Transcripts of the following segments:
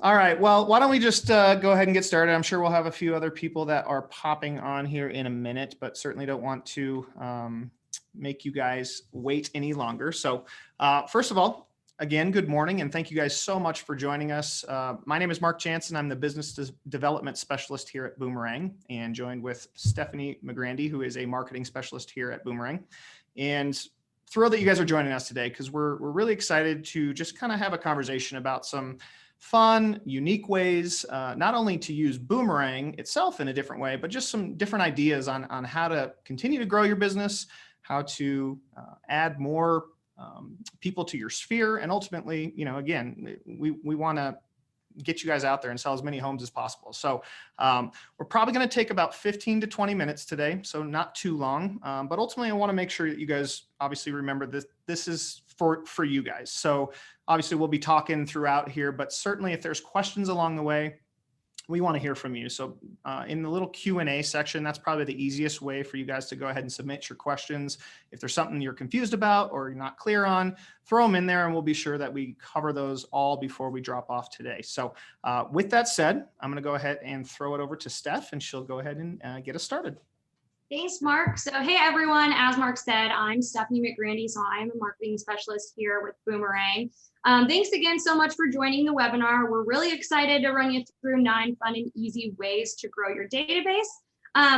All right. Well, why don't we just go ahead and get started? I'm sure we'll have a few other people that are popping on here in a minute, but certainly don't want to make you guys wait any longer. So first of all, again, good morning, and thank you guys so much for joining us. My name is Mark Jansen. I'm the Business Development Specialist here at Boomerang, and joined with Stephany McGrandy, who is a Marketing Specialist here at Boomerang. And thrilled that you guys are joining us today because we're really excited to just kind of have a conversation about some fun, unique ways, not only to use Boomerang itself in a different way, but just some different ideas on how to continue to grow your business, how to add more people to your sphere. And ultimately, you know, again, we want to get you guys out there and sell as many homes as possible. So we're probably going to take about 15 to 20 minutes today, so not too long. But ultimately, I want to make sure that you guys obviously remember this is for you guys. So obviously, we'll be talking throughout here, but certainly if there's questions along the way, we want to hear from you. So in the little Q&A section, that's probably the easiest way for you guys to go ahead and submit your questions. If there's something you're confused about or you're not clear on, throw them in there and we'll be sure that we cover those all before we drop off today. So with that said, I'm going to go ahead and throw it over to Steph and she'll go ahead and get us started. Thanks, Mark. So, hey, everyone. As Mark said, I'm Stephany McGrandy, so I'm a marketing specialist here with Boomerang. Thanks again so much for joining the webinar. We're really excited to run you through 9 fun and easy ways to grow your database.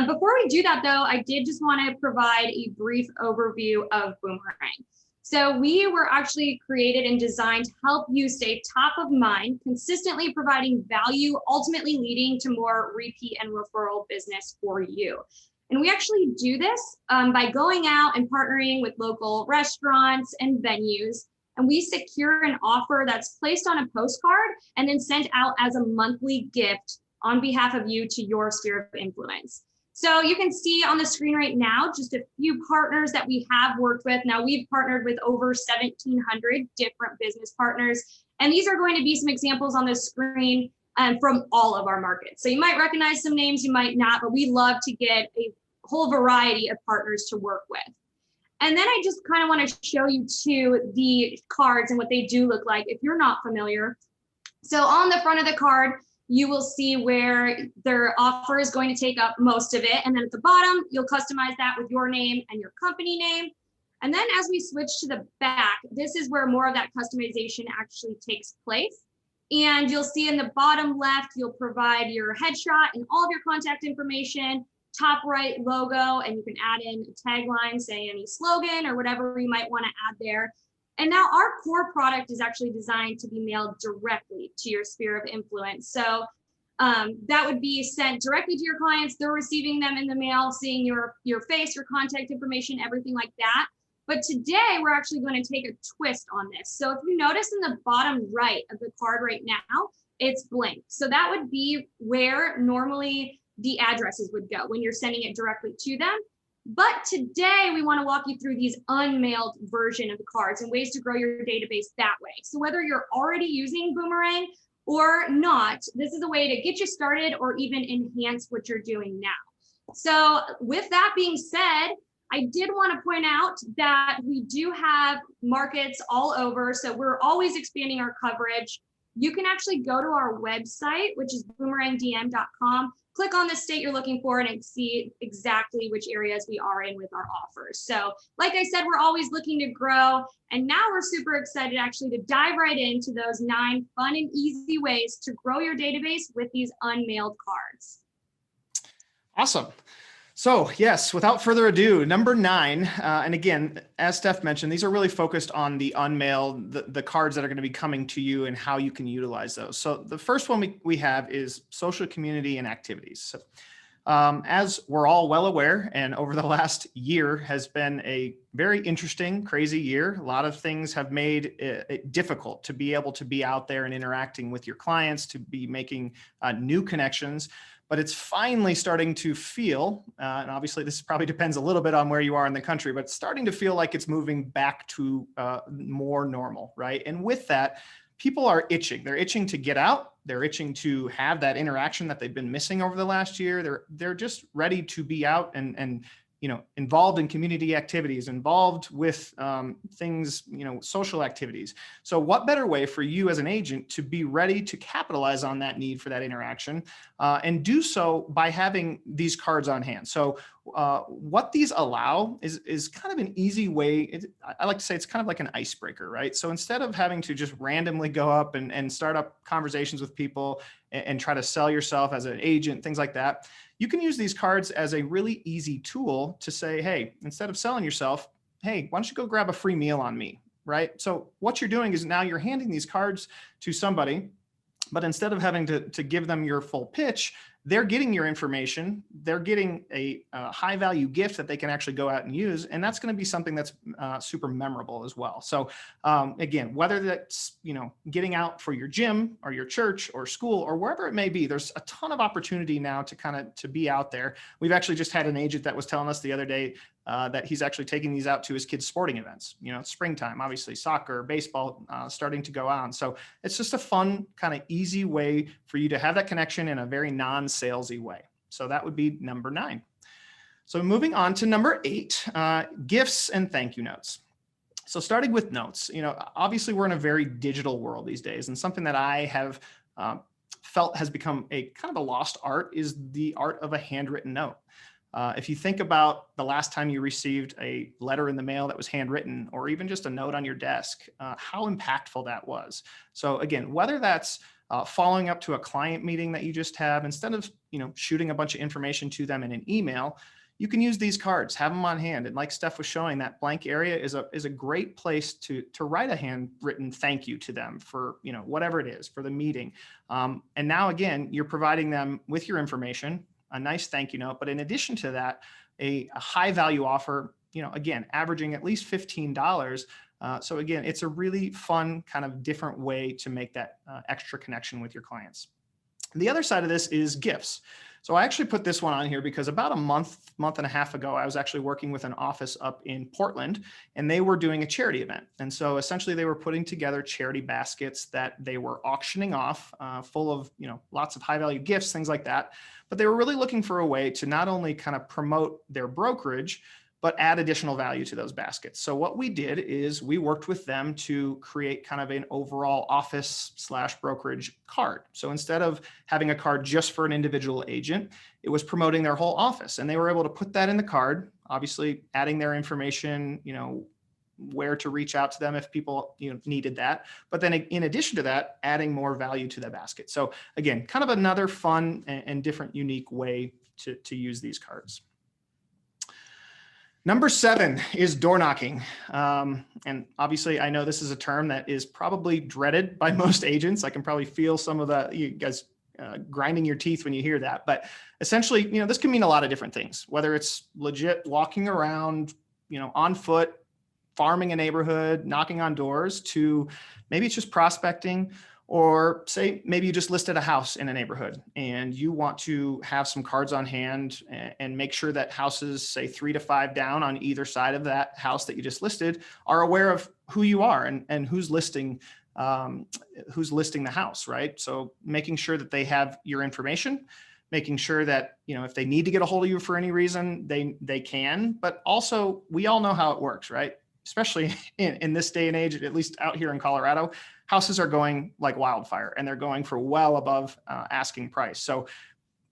Before we do that, though, I did just want to provide a brief overview of Boomerang. So we were actually created and designed to help you stay top of mind, consistently providing value, ultimately leading to more repeat and referral business for you. And we actually do this by going out and partnering with local restaurants and venues. And we secure an offer that's placed on a postcard and then sent out as a monthly gift on behalf of you to your sphere of influence. So you can see on the screen right now, just a few partners that we have worked with. Now we've partnered with over 1,700 different business partners. And these are going to be some examples on the screen from all of our markets. So you might recognize some names, you might not, but we love to get a whole variety of partners to work with. And then I just kind of want to show you too the cards and what they do look like if you're not familiar. So on the front of the card, you will see where their offer is going to take up most of it. And then at the bottom, you'll customize that with your name and your company name. And then as we switch to the back, this is where more of that customization actually takes place. And you'll see in the bottom left, you'll provide your headshot and all of your contact information, top right logo, and you can add in a tagline, say any slogan or whatever you might want to add there. And now our core product is actually designed to be mailed directly to your sphere of influence. So that would be sent directly to your clients. They're receiving them in the mail, seeing your face, your contact information, everything like that. But today we're actually going to take a twist on this. So if you notice in the bottom right of the card right now, it's blank. So that would be where normally the addresses would go when you're sending it directly to them. But today we want to walk you through these unmailed version of the cards and ways to grow your database that way. So whether you're already using Boomerang or not, this is a way to get you started or even enhance what you're doing now. So with that being said, I did want to point out that we do have markets all over. So we're always expanding our coverage. You can actually go to our website, which is boomerangdm.com. Click on the state you're looking for and see exactly which areas we are in with our offers. So like I said, we're always looking to grow. And now we're super excited actually to dive right into those 9 fun and easy ways to grow your database with these unmailed cards. Awesome. So yes, without further ado, number 9, and again, as Steph mentioned, these are really focused on the unmailed, the cards that are going to be coming to you and how you can utilize those. So the first one we have is social community and activities. So, as we're all well aware, and over the last year has been a very interesting, crazy year. A lot of things have made it difficult to be able to be out there and interacting with your clients, to be making new connections. But it's finally starting to feel, and obviously this probably depends a little bit on where you are in the country, but it's starting to feel like it's moving back to more normal, right? And with that, people are itching. They're itching to get out. They're itching to have that interaction that they've been missing over the last year. They're just ready to be out and involved in community activities, involved with things, social activities. So what better way for you as an agent to be ready to capitalize on that need for that interaction and do so by having these cards on hand. So what these allow is kind of an easy way. I like to say it's kind of like an icebreaker, right? So instead of having to just randomly go up and start up conversations with people and try to sell yourself as an agent, things like that, you can use these cards as a really easy tool to say, hey, instead of selling yourself, hey, why don't you go grab a free meal on me, right? So what you're doing is now you're handing these cards to somebody, but instead of having to give them your full pitch, they're getting your information. They're getting a high value gift that they can actually go out and use. And that's going to be something that's super memorable as well. So again, whether that's, getting out for your gym or your church or school or wherever it may be, there's a ton of opportunity now to be out there. We've actually just had an agent that was telling us the other day that he's actually taking these out to his kids' sporting events. It's springtime, obviously soccer, baseball, starting to go on. So it's just a fun, kind of easy way for you to have that connection in a very non-salesy way. So that would be number 9. So moving on to number 8, gifts and thank you notes. So starting with notes, obviously we're in a very digital world these days, and something that I have felt has become a kind of a lost art is the art of a handwritten note. If you think about the last time you received a letter in the mail that was handwritten, or even just a note on your desk, how impactful that was. So again, whether that's following up to a client meeting that you just have, instead of shooting a bunch of information to them in an email, you can use these cards, have them on hand. And like Steph was showing, that blank area is a great place to write a handwritten thank you to them for whatever it is for the meeting. And now again, you're providing them with your information, a nice thank you note, but in addition to that, a high value offer, again, averaging at least $15. So again, it's a really fun kind of different way to make that extra connection with your clients. The other side of this is gifts. So I actually put this one on here because about a month and a half ago, I was actually working with an office up in Portland, and they were doing a charity event. And so essentially they were putting together charity baskets that they were auctioning off, full of, lots of high value gifts, things like that. But they were really looking for a way to not only kind of promote their brokerage, but add additional value to those baskets. So what we did is we worked with them to create kind of an overall office/brokerage card. So instead of having a card just for an individual agent, it was promoting their whole office. And they were able to put that in the card, obviously adding their information, where to reach out to them if people needed that. But then in addition to that, adding more value to the basket. So again, kind of another fun and different, unique way to use these cards. Number 7 is door knocking. And obviously I know this is a term that is probably dreaded by most agents. I can probably feel some of you guys grinding your teeth when you hear that. But essentially, this can mean a lot of different things, whether it's legit walking around, on foot, farming a neighborhood, knocking on doors, to maybe it's just prospecting. Or say maybe you just listed a house in a neighborhood and you want to have some cards on hand and make sure that houses, say 3 to 5 down on either side of that house that you just listed, are aware of who you are and who's listing the house, right? So making sure that they have your information, making sure that, if they need to get a hold of you for any reason, they can. But also, we all know how it works, right? Especially in this day and age, at least out here in Colorado, houses are going like wildfire, and they're going for well above asking price. So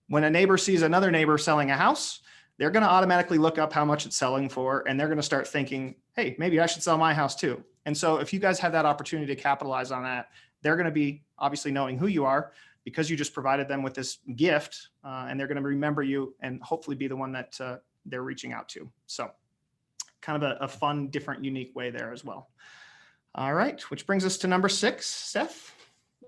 when a neighbor sees another neighbor selling a house, they're going to automatically look up how much it's selling for, and they're going to start thinking, hey, maybe I should sell my house too. And so if you guys have that opportunity to capitalize on that, they're going to be obviously knowing who you are because you just provided them with this gift, and they're going to remember you and hopefully be the one that they're reaching out to. So kind of a fun, different, unique way there as well. All right, which brings us to number 6, Steph.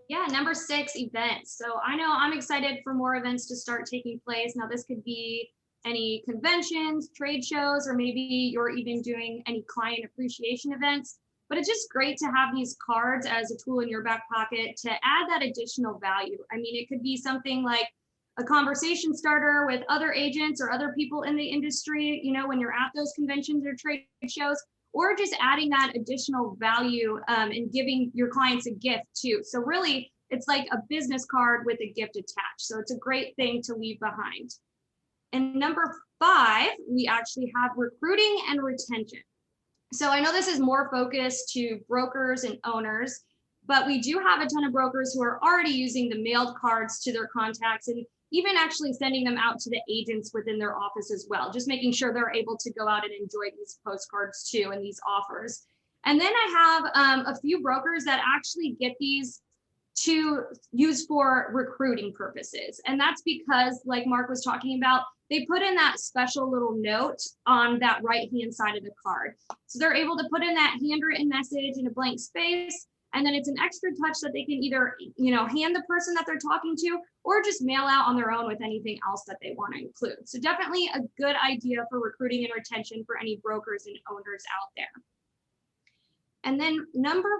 Yeah, number 6, events. So I know I'm excited for more events to start taking place. Now this could be any conventions, trade shows, or maybe you're even doing any client appreciation events. But it's just great to have these cards as a tool in your back pocket to add that additional value. I mean, it could be something like a conversation starter with other agents or other people in the industry, when you're at those conventions or trade shows, or just adding that additional value and giving your clients a gift too. So really, it's like a business card with a gift attached. So it's a great thing to leave behind. And number 5, we actually have recruiting and retention. So I know this is more focused to brokers and owners, but we do have a ton of brokers who are already using the mailed cards to their contacts and even actually sending them out to the agents within their office as well, just making sure they're able to go out and enjoy these postcards too and these offers. And then I have a few brokers that actually get these to use for recruiting purposes. And that's because, like Mark was talking about, they put in that special little note on that right-hand side of the card. So they're able to put in that handwritten message in a blank space. And then it's an extra touch that they can either, hand the person that they're talking to or just mail out on their own with anything else that they want to include. So definitely a good idea for recruiting and retention for any brokers and owners out there. And then number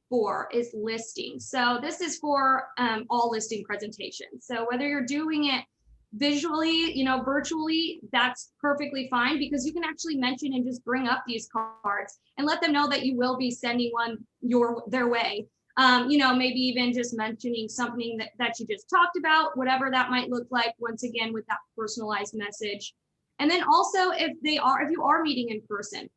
4 is listing. So this is for all listing presentations. So whether you're doing it visually, virtually, that's perfectly fine, because you can actually mention and just bring up these cards and let them know that you will be sending one their way. Maybe even just mentioning something that you just talked about, whatever that might look like, once again, with that personalized message. And then also if you are meeting in person,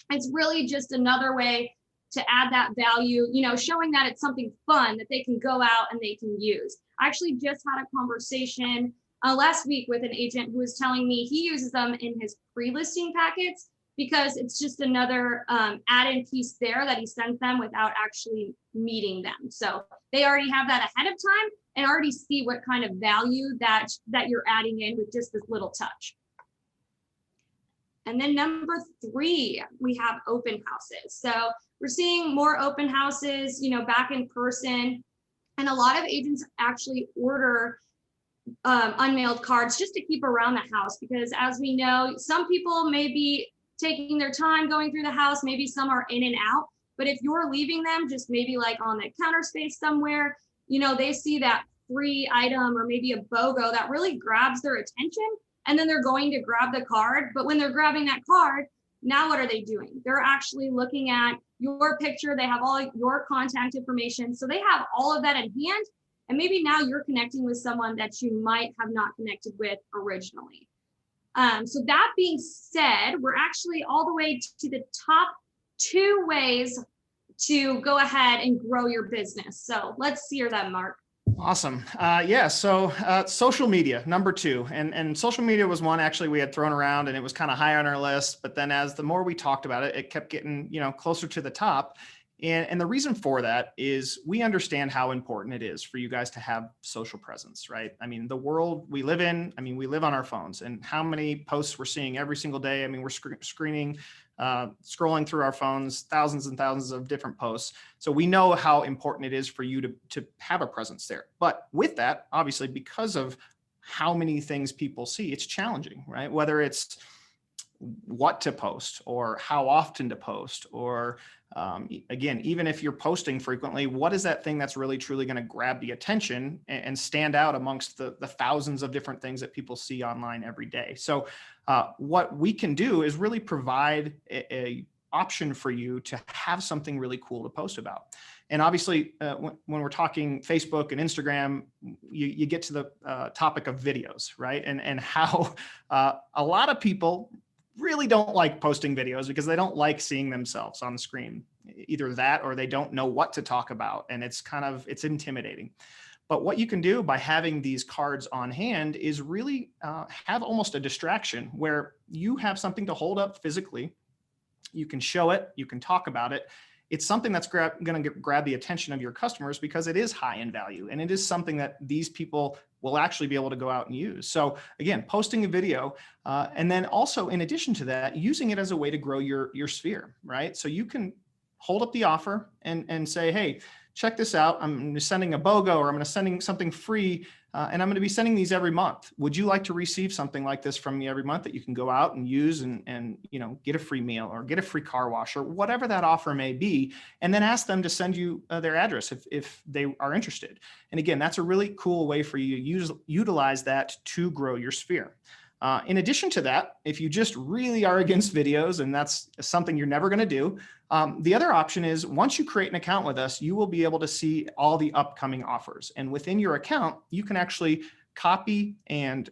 it's really just another way to add that value, showing that it's something fun that they can go out and they can use. I actually just had a conversation last week with an agent who was telling me he uses them in his pre-listing packets because it's just another add-in piece there that he sends them without actually meeting them. So they already have that ahead of time and already see what kind of value that you're adding in with just this little touch. And then number 3, we have open houses. So we're seeing more open houses, back in person. And a lot of agents actually order unmailed cards just to keep around the house, because as we know, some people may be taking their time going through the house, maybe some are in and out, but if you're leaving them just maybe like on the counter space somewhere, they see that free item or maybe a BOGO that really grabs their attention, and then they're going to grab the card. But when they're grabbing that card, now what are they doing? They're actually looking at your picture. They have all your contact information. So they have all of that in hand. And maybe now you're connecting with someone that you might have not connected with originally. So that being said, we're actually all the way to the top 2 ways to go ahead and grow your business. So let's hear that, Mark. Awesome. So social media, number 2, and social media was one actually we had thrown around and it was kind of high on our list, but then as the more we talked about it, it kept getting, closer to the top. And the reason for that is we understand how important it is for you guys to have social presence, right? I mean, the world we live in, we live on our phones, and how many posts we're seeing every single day. We're scrolling through our phones, thousands and thousands of different posts. So we know how important it is for you to have a presence there. But with that, obviously, because of how many things people see, it's challenging, right? Whether it's what to post or how often to post, or again, even if you're posting frequently, what is that thing that's really truly going to grab the attention and stand out amongst the thousands of different things that people see online every day? So what we can do is really provide a option for you to have something really cool to post about. And obviously, when we're talking Facebook and Instagram, you get to the topic of videos, right? And how a lot of people really don't like posting videos because they don't like seeing themselves on the screen. Either that or they don't know what to talk about, and it's intimidating. But what you can do by having these cards on hand is really have almost a distraction where you have something to hold up physically. You can show it, you can talk about it. It's something that's going to grab the attention of your customers because it is high in value, and it is something that these people will actually be able to go out and use. So again, posting a video, and then also in addition to that, using it as a way to grow your sphere, right? So you can hold up the offer and say, hey, check this out. I'm sending a BOGO, or I'm going to sending something free, and I'm going to be sending these every month. Would you like to receive something like this from me every month that you can go out and use and get a free meal or get a free car wash or whatever that offer may be, and then ask them to send you their address if they are interested. And again, that's a really cool way for you to utilize that to grow your sphere. In addition to that, if you just really are against videos and that's something you're never going to do, the other option is once you create an account with us, you will be able to see all the upcoming offers. And within your account, you can actually copy and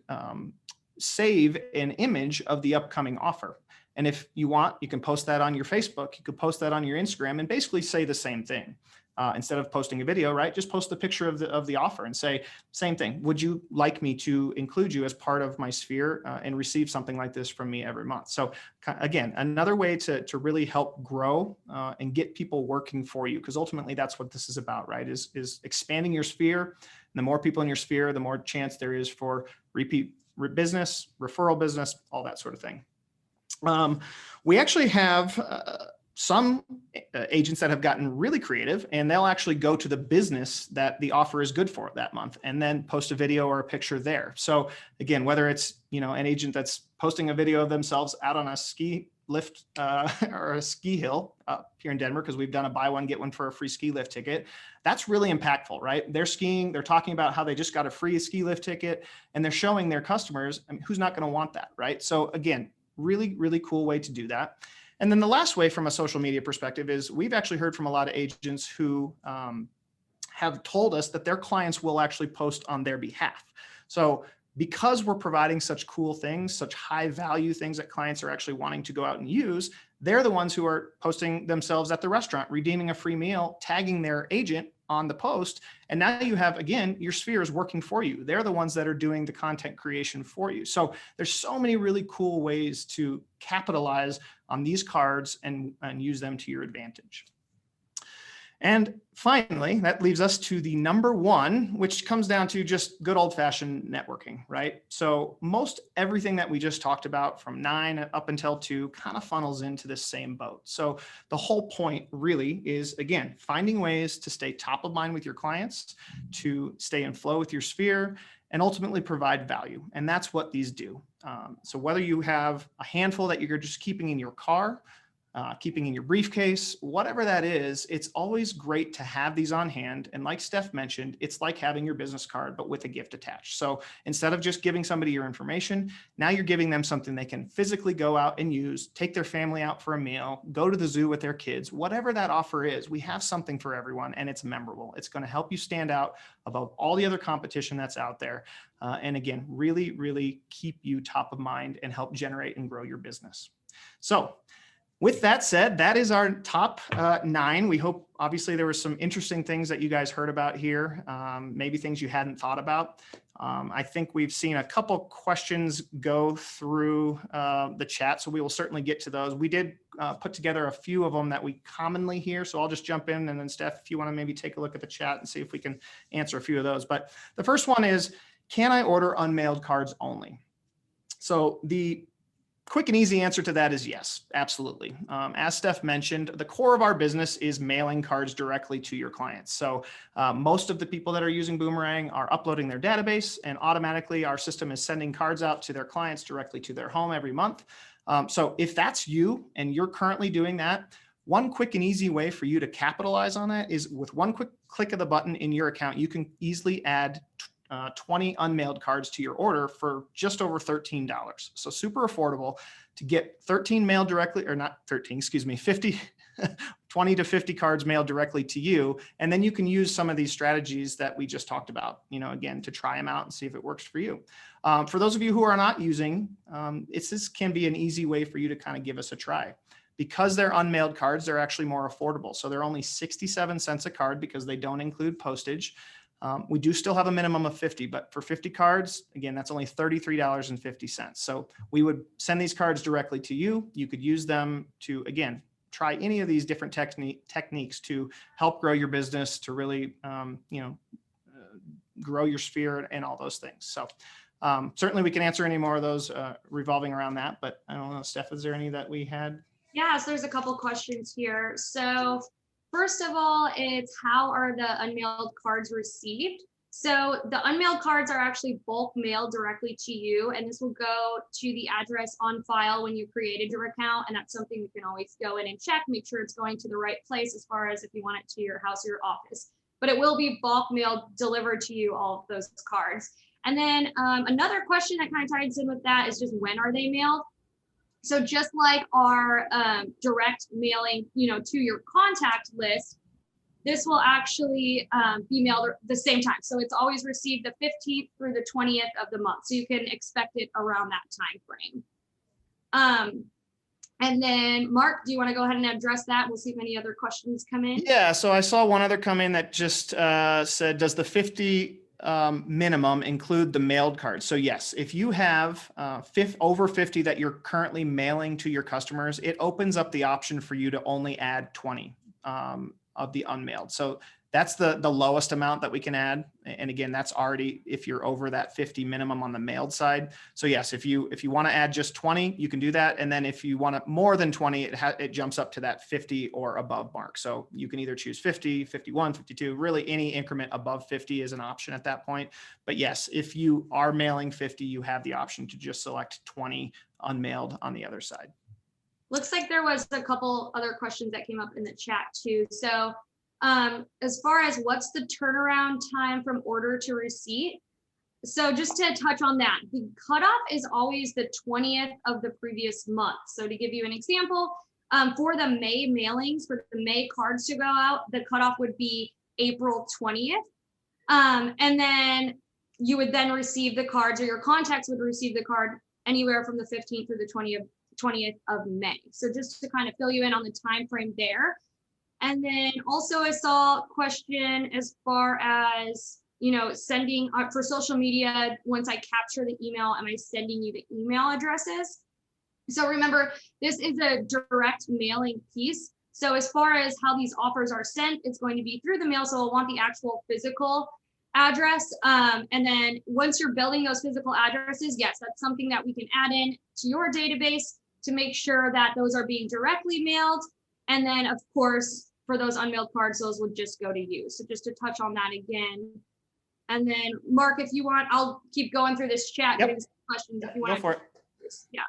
save an image of the upcoming offer. And if you want, you can post that on your Facebook, you could post that on your Instagram and basically say the same thing. Instead of posting a video, right? Just post the picture of the offer and say, same thing. Would you like me to include you as part of my sphere and receive something like this from me every month? So again, another way to really help grow and get people working for you, because ultimately that's what this is about, right? Is expanding your sphere. And the more people in your sphere, the more chance there is for repeat business, referral business, all that sort of thing. We actually have some agents that have gotten really creative, and they'll actually go to the business that the offer is good for that month and then post a video or a picture there. So again, whether it's, an agent that's posting a video of themselves out on a ski lift or a ski hill up here in Denver, because we've done a buy one, get one for a free ski lift ticket. That's really impactful, right? They're skiing, they're talking about how they just got a free ski lift ticket, and they're showing their customers, who's not going to want that, right? So again, really, really cool way to do that. And then the last way from a social media perspective is we've actually heard from a lot of agents who have told us that their clients will actually post on their behalf. So because we're providing such cool things, such high value things that clients are actually wanting to go out and use, they're the ones who are posting themselves at the restaurant, redeeming a free meal, tagging their agent on the post. And now you have, again, your sphere is working for you. They're the ones that are doing the content creation for you. So there's so many really cool ways to capitalize on these cards and use them to your advantage. And finally, that leaves us to the number one, which comes down to just good old fashioned networking, right? So most everything that we just talked about from 9 up until 2 kind of funnels into the same boat. So the whole point really is, again, finding ways to stay top of mind with your clients, to stay in flow with your sphere, and ultimately provide value. And that's what these do. So whether you have a handful that you're just keeping in your car, keeping in your briefcase, whatever that is, it's always great to have these on hand. And like Steph mentioned, it's like having your business card, but with a gift attached. So instead of just giving somebody your information, now you're giving them something they can physically go out and use, take their family out for a meal, go to the zoo with their kids, whatever that offer is, we have something for everyone, and it's memorable. It's going to help you stand out above all the other competition that's out there. And again, really, really keep you top of mind and help generate and grow your business. So with that said, that is our top 9. We hope, obviously, there were some interesting things that you guys heard about here, maybe things you hadn't thought about. I think we've seen a couple questions go through the chat, so we will certainly get to those. We did put together a few of them that we commonly hear, so I'll just jump in, and then Steph, if you want to maybe take a look at the chat and see if we can answer a few of those. But the first one is, can I order unmailed cards only? So the quick and easy answer to that is yes, absolutely. As Steph mentioned, the core of our business is mailing cards directly to your clients. So most of the people that are using Boomerang are uploading their database, and automatically our system is sending cards out to their clients directly to their home every month. So if that's you and you're currently doing that, one quick and easy way for you to capitalize on that is with one quick click of the button in your account, you can easily add 20 unmailed cards to your order for just over $13. So super affordable to get 13 mailed directly, or not 13, excuse me, 50, 20 to 50 cards mailed directly to you. And then you can use some of these strategies that we just talked about, again, to try them out and see if it works for you. For those of you who are not using, this can be an easy way for you to kind of give us a try. Because they're unmailed cards, they're actually more affordable. So they're only 67 cents a card because they don't include postage. We do still have a minimum of 50, but for 50 cards, again, that's only $33.50. So we would send these cards directly to you. You could use them to, again, try any of these different techniques to help grow your business, to really, grow your sphere and all those things. So certainly we can answer any more of those revolving around that, but I don't know, Steph, is there any that we had? Yeah, so there's a couple questions here. So first of all, it's how are the unmailed cards received? So the unmailed cards are actually bulk mailed directly to you, and this will go to the address on file when you created your account. And that's something you can always go in and check, make sure it's going to the right place as far as if you want it to your house or your office. But it will be bulk mailed delivered to you, all of those cards. And then another question that kind of ties in with that is just when are they mailed? So just like our direct mailing, to your contact list, this will actually be mailed the same time. So it's always received the 15th through the 20th of the month. So you can expect it around that time frame. And then Mark, do you want to go ahead and address that? We'll see if any other questions come in. Yeah, so I saw one other come in that just said, does the 50 minimum include the mailed card? So yes, if you have over 50 that you're currently mailing to your customers, it opens up the option for you to only add 20 of the unmailed. So that's the lowest amount that we can add. And again, that's already if you're over that 50 minimum on the mailed side. So yes, if you want to add just 20, you can do that. And then if you want more than 20, it jumps up to that 50 or above mark. So you can either choose 50, 51, 52, really any increment above 50 is an option at that point. But yes, if you are mailing 50, you have the option to just select 20 unmailed on the other side. Looks like there was a couple other questions that came up in the chat too. So as far as what's the turnaround time from order to receipt? So just to touch on that, the cutoff is always the 20th of the previous month. So to give you an example, for the May mailings, for the May cards to go out, the cutoff would be April 20th. And then you would then receive the cards, or your contacts would receive the card anywhere from the 15th through the 20th of May. So just to kind of fill you in on the time frame there. And then also I saw a question as far as, sending for social media, once I capture the email, am I sending you the email addresses? So remember, this is a direct mailing piece. So as far as how these offers are sent, it's going to be through the mail. So we'll want the actual physical address. And then once you're building those physical addresses, yes, that's something that we can add in to your database to make sure that those are being directly mailed. And then of course, for those unmailed cards, those would just go to you. So just to touch on that again. And then Mark, if you want, I'll keep going through this chat, Yep. getting some questions if you want. Go for it. Yeah.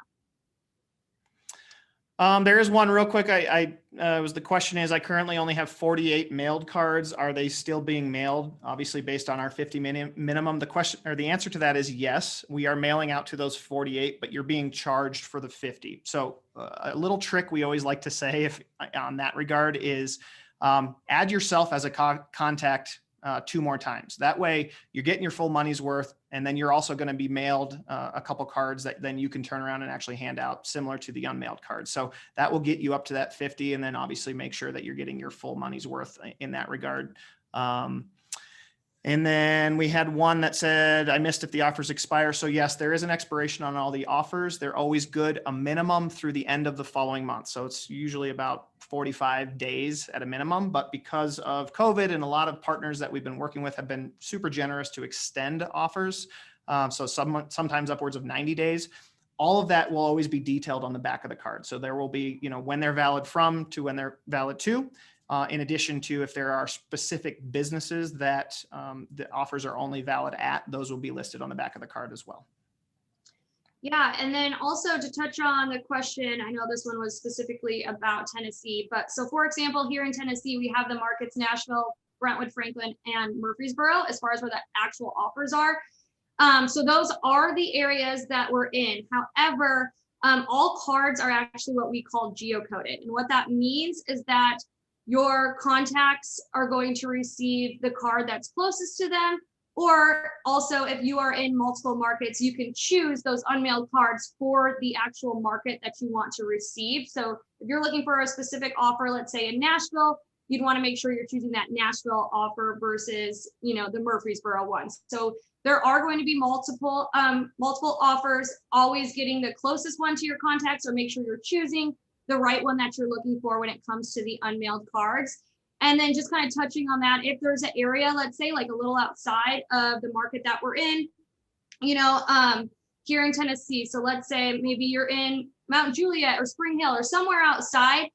There is one real quick. The question is, I currently only have 48 mailed cards. Are they still being mailed? Obviously based on our 50 minimum. The question or the answer to that is yes, we are mailing out to those 48, but you're being charged for the 50. So a little trick we always like to say if on that regard is add yourself as a contact 2 more times. That way you're getting your full money's worth. And then you're also going to be mailed a couple cards that then you can turn around and actually hand out, similar to the unmailed cards. So that will get you up to that 50, and then obviously make sure that you're getting your full money's worth in that regard. And then we had one that said, I missed if the offers expire. So yes, there is an expiration on all the offers. They're always good, a minimum through the end of the following month. So it's usually about 45 days at a minimum, but because of COVID and a lot of partners that we've been working with have been super generous to extend offers. So sometimes upwards of 90 days. All of that will always be detailed on the back of the card. So there will be, when they're valid from to when they're valid to. In addition to if there are specific businesses that the offers are only valid at, those will be listed on the back of the card as well. Yeah, and then also to touch on the question, I know this one was specifically about Tennessee, but so for example, here in Tennessee, we have the markets Nashville, Brentwood, Franklin, and Murfreesboro as far as where the actual offers are. So those are the areas that we're in. However, all cards are actually what we call geocoded. And what that means is that your contacts are going to receive the card that's closest to them. Or also, if you are in multiple markets, you can choose those unmailed cards for the actual market that you want to receive. So if you're looking for a specific offer, let's say in Nashville, you'd want to make sure you're choosing that Nashville offer versus, the Murfreesboro ones. So there are going to be multiple offers, always getting the closest one to your contacts, or make sure you're choosing the right one that you're looking for when it comes to the unmailed cards. And then just kind of touching on that, if there's an area, let's say like a little outside of the market that we're in, here in Tennessee. So let's say maybe you're in Mount Juliet or Spring Hill or somewhere outside.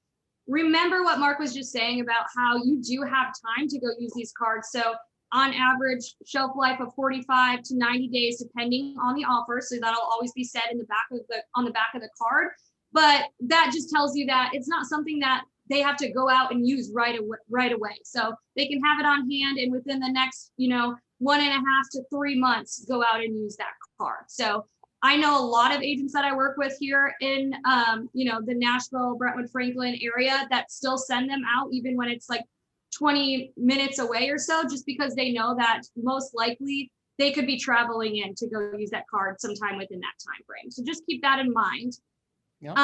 Remember what Mark was just saying about how you do have time to go use these cards. So on average, shelf life of 45 to 90 days, depending on the offer. So that'll always be said in the back of on the back of the card. But that just tells you that it's not something that they have to go out and use right away. So they can have it on hand, and within the next, 1.5 to 3 months, go out and use that card. So I know a lot of agents that I work with here in, the Nashville, Brentwood, Franklin area that still send them out, even when it's like 20 minutes away or so, just because they know that most likely they could be traveling in to go use that card sometime within that time frame. So just keep that in mind. Yep.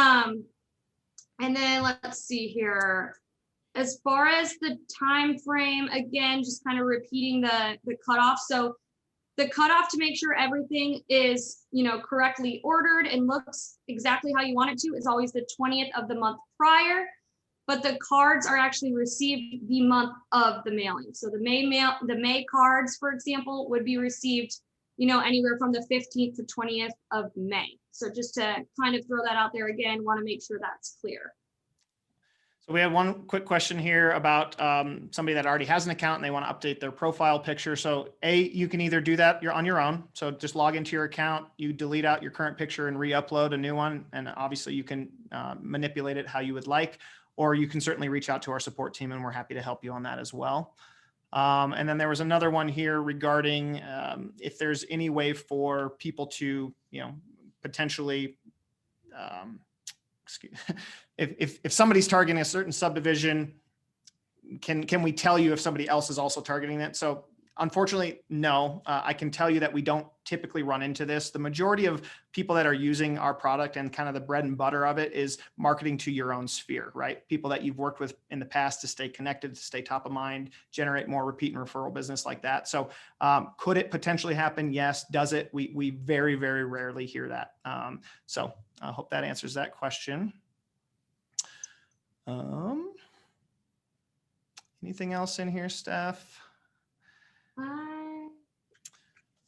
And then let's see here. As far as the time frame, again, just kind of repeating the cutoff. So the cutoff to make sure everything is, correctly ordered and looks exactly how you want it to is always the 20th of the month prior. But the cards are actually received the month of the mailing. So the May cards, for example, would be received, anywhere from the 15th to 20th of May. So just to kind of throw that out there again, want to make sure that's clear. So we have one quick question here about somebody that already has an account and they want to update their profile picture. So you can either do that on your own. So just log into your account, you delete out your current picture and re-upload a new one. And obviously you can manipulate it how you would like, or you can certainly reach out to our support team and we're happy to help you on that as well. And then there was another one here regarding if there's any way for people to, potentially, if somebody's targeting a certain subdivision, can we tell you if somebody else is also targeting it? So unfortunately, no. I can tell you that we don't typically run into this. The majority of people that are using our product and kind of the bread and butter of it is marketing to your own sphere, right? People that you've worked with in the past to stay connected, to stay top of mind, generate more repeat and referral business like that. So could it potentially happen? Yes. Does it? We very, very rarely hear that. So I hope that answers that question. Anything else in here, Steph?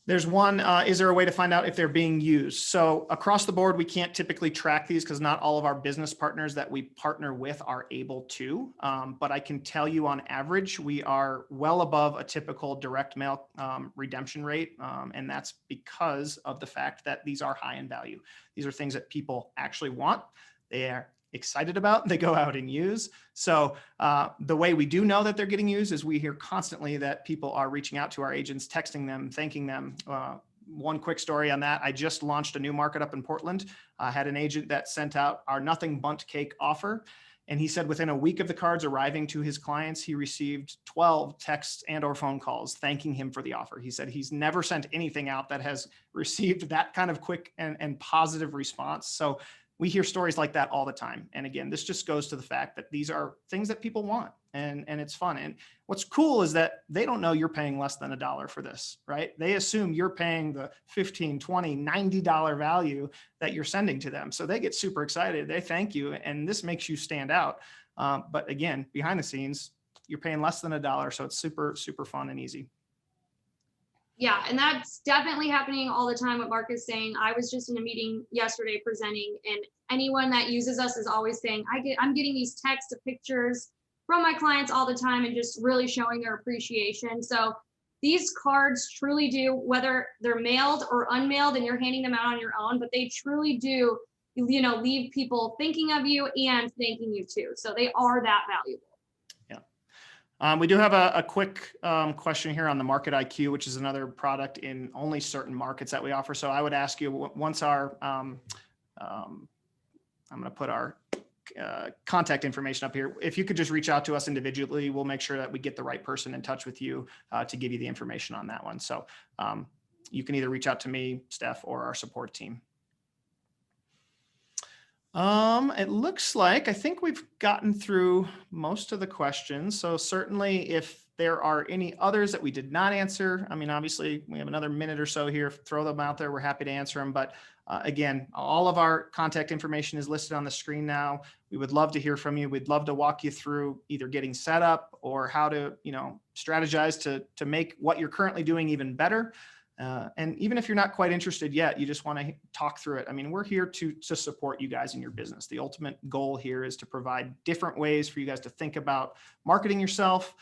There's one, is there a way to find out if they're being used? So across the board, we can't typically track these because not all of our business partners that we partner with are able to. But I can tell you on average, we are well above a typical direct mail redemption rate. And that's because of the fact that these are high in value. These are things that people actually want. They are excited about, they go out and use. So the way we do know that they're getting used is we hear constantly that people are reaching out to our agents, texting them, thanking them. One quick story on that. I just launched a new market up in Portland. I had an agent that sent out our nothing bundt cake offer. And he said within a week of the cards arriving to his clients, he received 12 texts and or phone calls thanking him for the offer. He said he's never sent anything out that has received that kind of quick and positive response. So we hear stories like that all the time. And again, this just goes to the fact that these are things that people want and it's fun. And what's cool is that they don't know you're paying less than $1 for this, right? They assume you're paying the $15, $20, $90 value that you're sending to them. So they get super excited. They thank you. And this makes you stand out. But again, behind the scenes, you're paying less than $1. So it's super, super fun and easy. Yeah, and that's definitely happening all the time. What Mark is saying. I was just in a meeting yesterday presenting, and anyone that uses us is always saying, I'm getting these texts of pictures from my clients all the time and just really showing their appreciation. So these cards truly do, whether they're mailed or unmailed and you're handing them out on your own, but they truly do, leave people thinking of you and thanking you too. So they are that valuable. We do have a quick question here on the Market IQ, which is another product in only certain markets that we offer. So I would ask you once our, I'm going to put our contact information up here. If you could just reach out to us individually, we'll make sure that we get the right person in touch with you to give you the information on that one. So you can either reach out to me, Steph, or our support team. It looks like I think we've gotten through most of the questions. So certainly if there are any others that we did not answer, I mean, obviously we have another minute or so here, throw them out there. We're happy to answer them. But again, all of our contact information is listed on the screen now. We would love to hear from you. We'd love to walk you through either getting set up or how to, strategize to make what you're currently doing even better. And even if you're not quite interested yet, you just want to talk through it. I mean, we're here to support you guys in your business. The ultimate goal here is to provide different ways for you guys to think about marketing yourself,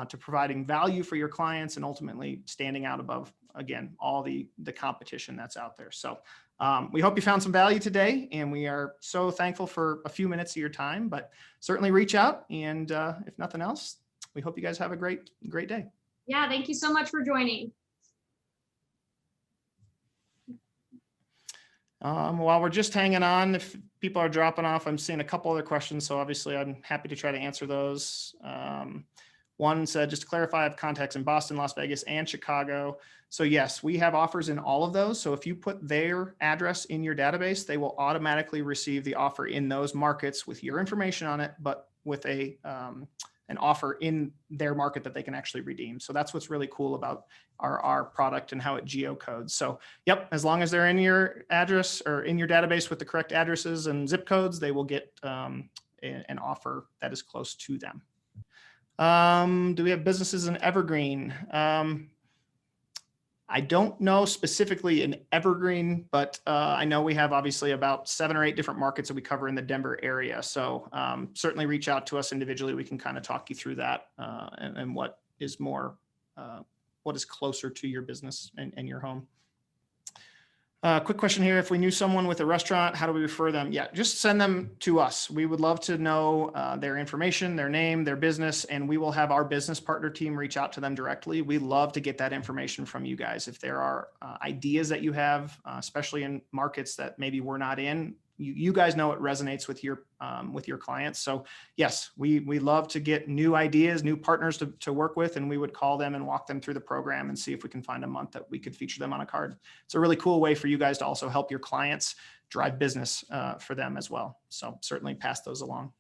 to providing value for your clients, and ultimately standing out above, again, all the competition that's out there. So we hope you found some value today, and we are so thankful for a few minutes of your time, but certainly reach out. And if nothing else, we hope you guys have a great day. Yeah, thank you so much for joining. While we're just hanging on, if people are dropping off, I'm seeing a couple other questions. So obviously I'm happy to try to answer those. One said, just to clarify, I have contacts in Boston, Las Vegas, and Chicago. So yes, we have offers in all of those. So if you put their address in your database, they will automatically receive the offer in those markets with your information on it, but with an offer in their market that they can actually redeem. So that's what's really cool about our product and how it geocodes. So yep, as long as they're in your address or in your database with the correct addresses and zip codes, they will get an offer that is close to them. Do we have businesses in Evergreen? I don't know specifically in Evergreen, but I know we have obviously about 7 or 8 different markets that we cover in the Denver area. So certainly reach out to us individually. We can kind of talk you through that and what is more, what is closer to your business and your home. Quick question here. If we knew someone with a restaurant, how do we refer them? Yeah, just send them to us. We would love to know their information, their name, their business, and we will have our business partner team reach out to them directly. We love to get that information from you guys. If there are ideas that you have, especially in markets that maybe we're not in, you guys know it resonates with your clients. So yes, we love to get new ideas, new partners to work with, and we would call them and walk them through the program and see if we can find a month that we could feature them on a card. It's a really cool way for you guys to also help your clients drive business for them as well. So certainly pass those along.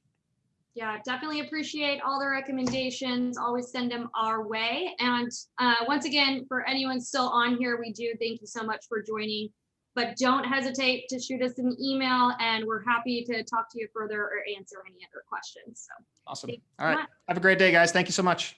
Yeah, definitely appreciate all the recommendations. Always send them our way. And once again, for anyone still on here, we do thank you so much for joining. But don't hesitate to shoot us an email, and we're happy to talk to you further or answer any other questions. So awesome. All right. Have a great day, guys. Thank you so much.